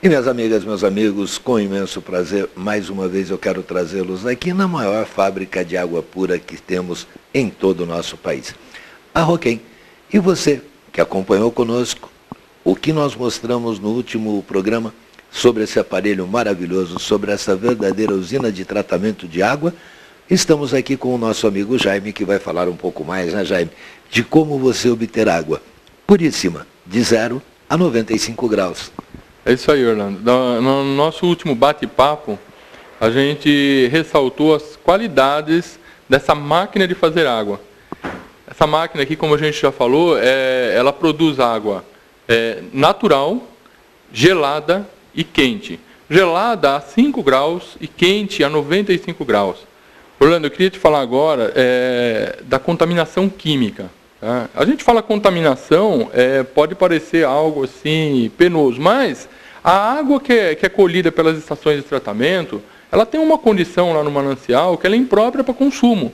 E minhas amigas, meus amigos, com imenso prazer, mais uma vez eu quero trazê-los aqui na maior fábrica de água pura que temos em todo o nosso país, a Roquem. E você que acompanhou conosco o que nós mostramos no último programa sobre esse aparelho maravilhoso, sobre essa verdadeira usina de tratamento de água, estamos aqui com o nosso amigo Jaime, que vai falar um pouco mais, né, Jaime, de como você obter água puríssima, de 0 a 95 graus. É isso aí, Orlando. No nosso último bate-papo, a gente ressaltou as qualidades dessa máquina de fazer água. Essa máquina aqui, como a gente já falou, ela produz água natural, gelada e quente. Gelada a 5 graus e quente a 95 graus. Orlando, eu queria te falar agora da contaminação química. Tá? A gente fala contaminação, pode parecer algo assim penoso, mas a água que é colhida pelas estações de tratamento, ela tem uma condição lá no manancial que ela é imprópria para consumo.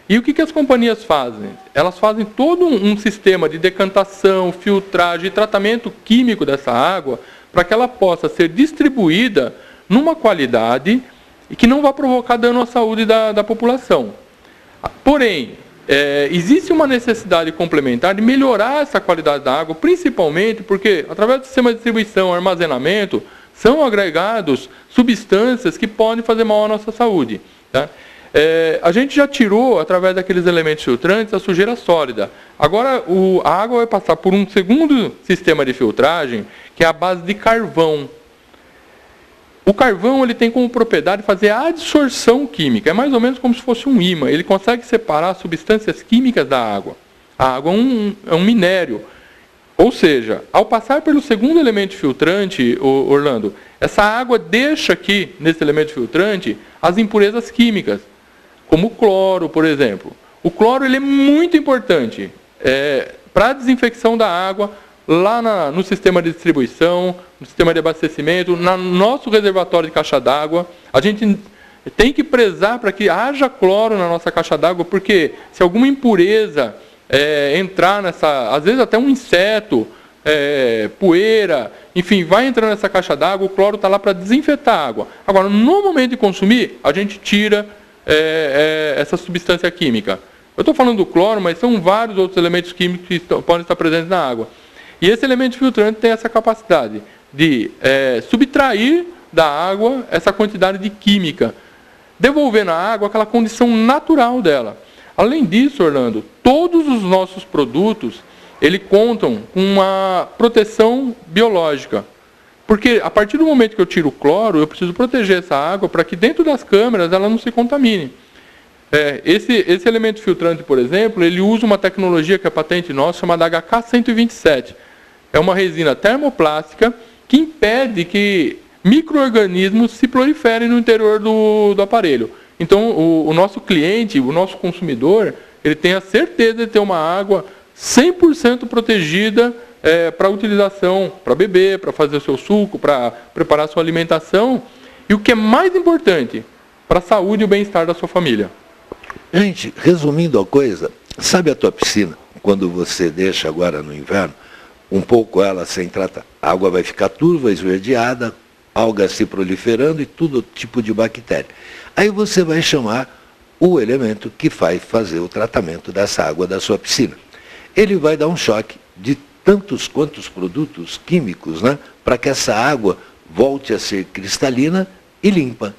E o que as companhias fazem? Elas fazem todo um sistema de decantação, filtragem e tratamento químico dessa água para que ela possa ser distribuída numa qualidade e que não vá provocar dano à saúde da população. Porém, existe uma necessidade complementar de melhorar essa qualidade da água, principalmente porque, através do sistema de distribuição e armazenamento, são agregados substâncias que podem fazer mal à nossa saúde. Tá? A gente já tirou, através daqueles elementos filtrantes, a sujeira sólida. Agora, a água vai passar por um segundo sistema de filtragem, que é a base de carvão. O carvão ele tem como propriedade fazer a adsorção química. É mais ou menos como se fosse um ímã. Ele consegue separar substâncias químicas da água. A água é um minério. Ou seja, ao passar pelo segundo elemento filtrante, Orlando, essa água deixa aqui, nesse elemento filtrante, as impurezas químicas, como o cloro, por exemplo. O cloro ele é muito importante para a desinfecção da água, lá no sistema de distribuição, no sistema de abastecimento, no nosso reservatório de caixa d'água. A gente tem que prezar para que haja cloro na nossa caixa d'água, porque se alguma impureza entrar nessa, às vezes até um inseto, poeira, enfim, vai entrando nessa caixa d'água, o cloro está lá para desinfetar a água. Agora, no momento de consumir, a gente tira essa substância química. Eu estou falando do cloro, mas são vários outros elementos químicos que podem estar presentes na água. E esse elemento filtrante tem essa capacidade de subtrair da água essa quantidade de química, devolvendo à água aquela condição natural dela. Além disso, Orlando, todos os nossos produtos, eles contam com uma proteção biológica. Porque a partir do momento que eu tiro o cloro, eu preciso proteger essa água para que dentro das câmeras ela não se contamine. Esse elemento filtrante, por exemplo, ele usa uma tecnologia que é patente nossa, chamada HK127. É uma resina termoplástica que impede que micro-organismos se proliferem no interior do aparelho. Então, o nosso cliente, o nosso consumidor, ele tem a certeza de ter uma água 100% protegida para utilização, para beber, para fazer o seu suco, para preparar a sua alimentação. E o que é mais importante, para a saúde e o bem-estar da sua família. Gente, resumindo a coisa, sabe a tua piscina, quando você deixa agora no inverno, um pouco ela sem tratar, a água vai ficar turva, esverdeada, algas se proliferando e todo tipo de bactéria. Aí você vai chamar o elemento que vai fazer o tratamento dessa água da sua piscina. Ele vai dar um choque de tantos quantos produtos químicos, né, para que essa água volte a ser cristalina e limpa.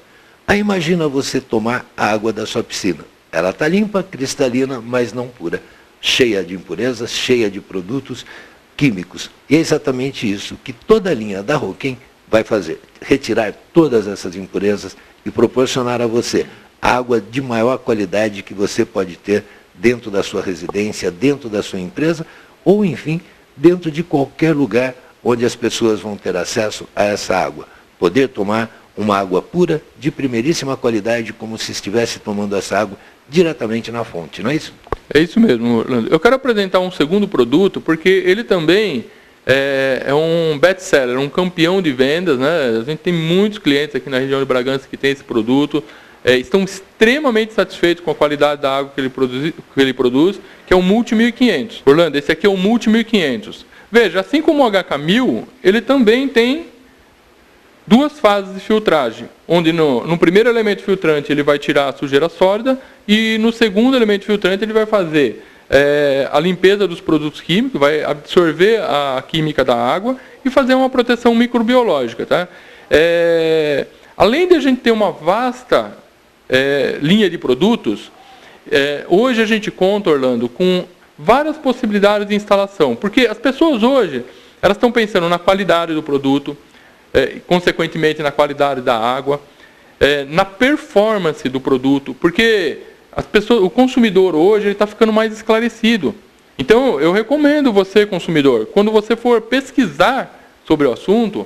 Aí imagina você tomar a água da sua piscina. Ela está limpa, cristalina, mas não pura. Cheia de impurezas, cheia de produtos químicos. E é exatamente isso que toda a linha da Roquem vai fazer. Retirar todas essas impurezas e proporcionar a você água de maior qualidade que você pode ter dentro da sua residência, dentro da sua empresa, ou enfim, dentro de qualquer lugar onde as pessoas vão ter acesso a essa água. Poder tomar uma água pura, de primeiríssima qualidade, como se estivesse tomando essa água diretamente na fonte, não é isso? É isso mesmo, Orlando. Eu quero apresentar um segundo produto, porque ele também é um best-seller, um campeão de vendas, né? A gente tem muitos clientes aqui na região de Bragança que tem esse produto, estão extremamente satisfeitos com a qualidade da água que ele produz, que é o Multi 1500. Orlando, esse aqui é o Multi 1500. Veja, assim como o HK1000, ele também tem duas fases de filtragem, onde no primeiro elemento filtrante ele vai tirar a sujeira sólida e no segundo elemento filtrante ele vai fazer a limpeza dos produtos químicos, vai absorver a química da água e fazer uma proteção microbiológica. Tá? Além de a gente ter uma vasta linha de produtos, hoje a gente conta, Orlando, com várias possibilidades de instalação, porque as pessoas hoje elas estão pensando na qualidade do produto, consequentemente na qualidade da água, na performance do produto, porque o consumidor hoje está ficando mais esclarecido. Então, eu recomendo você, consumidor, quando você for pesquisar sobre o assunto,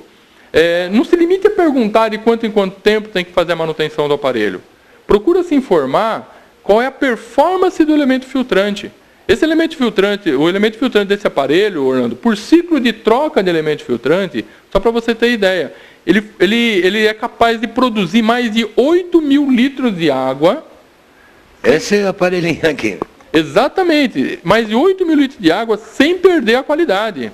não se limite a perguntar de quanto em quanto tempo tem que fazer a manutenção do aparelho. Procura se informar qual é a performance do elemento filtrante. Esse elemento filtrante, o elemento filtrante desse aparelho, Orlando, por ciclo de troca de elemento filtrante, só para você ter ideia, ele é capaz de produzir mais de 8.000 litros de água. Esse aparelhinho aqui. Exatamente, mais de 8.000 litros de água sem perder a qualidade.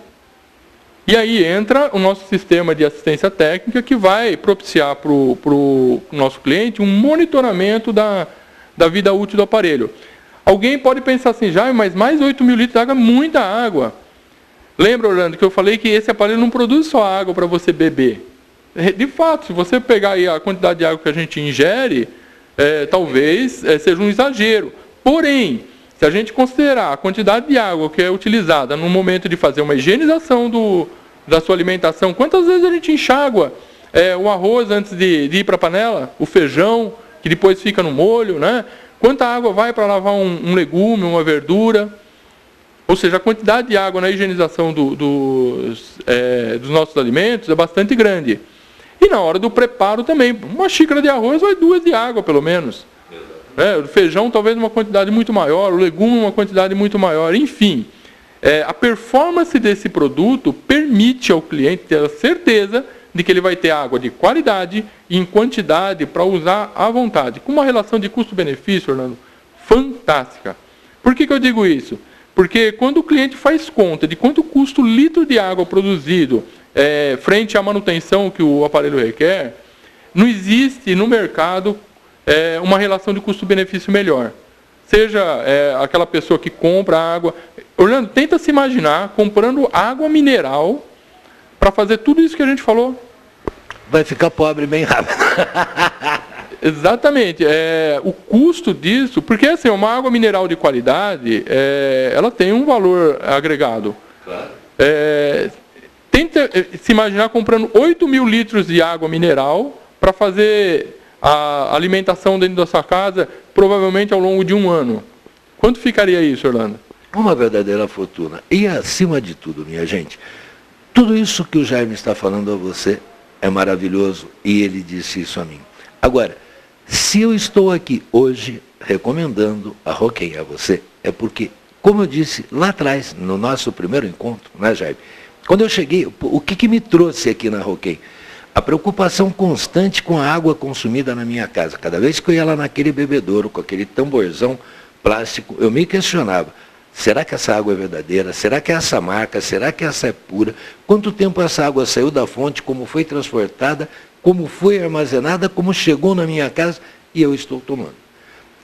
E aí entra o nosso sistema de assistência técnica que vai propiciar para o nosso cliente um monitoramento da vida útil do aparelho. Alguém pode pensar assim, já, mas mais 8.000 litros de água é muita água. Lembra, Orlando, que eu falei que esse aparelho não produz só água para você beber. De fato, se você pegar aí a quantidade de água que a gente ingere, talvez seja um exagero. Porém, se a gente considerar a quantidade de água que é utilizada no momento de fazer uma higienização da sua alimentação, quantas vezes a gente enxágua o arroz antes de ir para a panela, o feijão, que depois fica no molho, né? Quanta água vai para lavar um legume, uma verdura? Ou seja, a quantidade de água na higienização dos nossos alimentos é bastante grande. E na hora do preparo também. Uma xícara de arroz vai 2 de água, pelo menos. O feijão talvez uma quantidade muito maior, o legume uma quantidade muito maior. Enfim, a performance desse produto permite ao cliente ter a certeza de que ele vai ter água de qualidade e em quantidade para usar à vontade. Com uma relação de custo-benefício, Orlando, fantástica. Por que eu digo isso? Porque quando o cliente faz conta de quanto custa o litro de água produzido frente à manutenção que o aparelho requer, não existe no mercado uma relação de custo-benefício melhor. Seja aquela pessoa que compra água... Orlando, tenta se imaginar comprando água mineral para fazer tudo isso que a gente falou. Vai ficar pobre bem rápido. Exatamente. O custo disso, porque assim, uma água mineral de qualidade, ela tem um valor agregado. Claro. Tenta se imaginar comprando 8.000 litros de água mineral para fazer a alimentação dentro da sua casa, provavelmente ao longo de um ano. Quanto ficaria isso, Orlando? Uma verdadeira fortuna. E acima de tudo, minha gente, tudo isso que o Jaime está falando a você é maravilhoso e ele disse isso a mim. Agora, se eu estou aqui hoje recomendando a Roquem a você, é porque, como eu disse lá atrás, no nosso primeiro encontro, né, Jaime? Quando eu cheguei, o que me trouxe aqui na Roquem? A preocupação constante com a água consumida na minha casa. Cada vez que eu ia lá naquele bebedouro, com aquele tamborzão plástico, eu me questionava. Será que essa água é verdadeira? Será que é essa marca? Será que essa é pura? Quanto tempo essa água saiu da fonte? Como foi transportada? Como foi armazenada? Como chegou na minha casa? E eu estou tomando.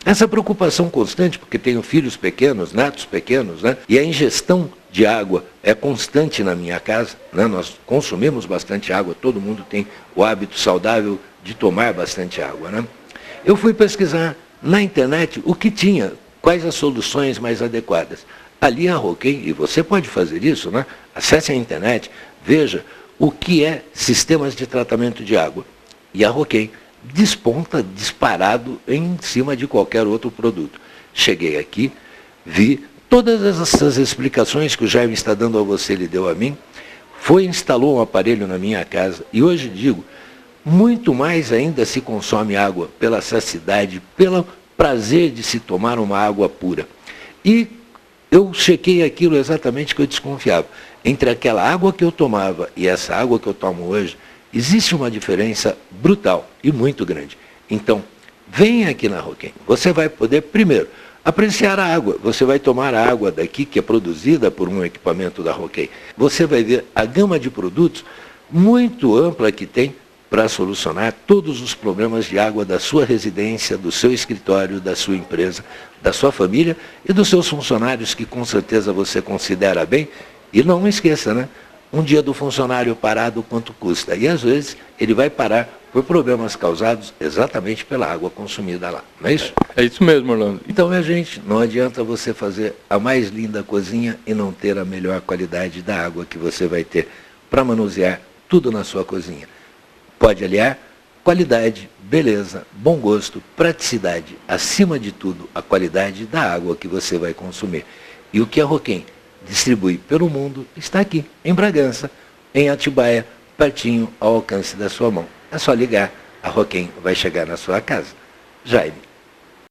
Essa preocupação constante, porque tenho filhos pequenos, netos pequenos, né? E a ingestão de água é constante na minha casa, né? Nós consumimos bastante água, todo mundo tem o hábito saudável de tomar bastante água, né? Eu fui pesquisar na internet o que tinha, quais as soluções mais adequadas. Ali a Roquem, e você pode fazer isso, né? Acesse a internet, veja o que é sistemas de tratamento de água. E a Roquem desponta disparado em cima de qualquer outro produto. Cheguei aqui, vi todas essas explicações que o Jaime está dando a você, ele deu a mim, instalou um aparelho na minha casa, e hoje digo, muito mais ainda se consome água pela saciedade, pelo prazer de se tomar uma água pura. E eu chequei aquilo exatamente que eu desconfiava. Entre aquela água que eu tomava e essa água que eu tomo hoje, existe uma diferença brutal e muito grande. Então, venha aqui na Roquem. Você vai poder, primeiro, apreciar a água. Você vai tomar a água daqui, que é produzida por um equipamento da Roquem. Você vai ver a gama de produtos muito ampla que tem para solucionar todos os problemas de água da sua residência, do seu escritório, da sua empresa, da sua família e dos seus funcionários, que com certeza você considera bem. E não esqueça, né? Um dia do funcionário parado, quanto custa? E às vezes ele vai parar por problemas causados exatamente pela água consumida lá, não é isso? É isso mesmo, Orlando. Então, minha gente, não adianta você fazer a mais linda cozinha e não ter a melhor qualidade da água que você vai ter para manusear tudo na sua cozinha. Pode aliar qualidade, beleza, bom gosto, praticidade, acima de tudo, a qualidade da água que você vai consumir. E o que a Roquem distribui pelo mundo está aqui, em Bragança, em Atibaia, pertinho ao alcance da sua mão. É só ligar, a Roquem vai chegar na sua casa. Jaime.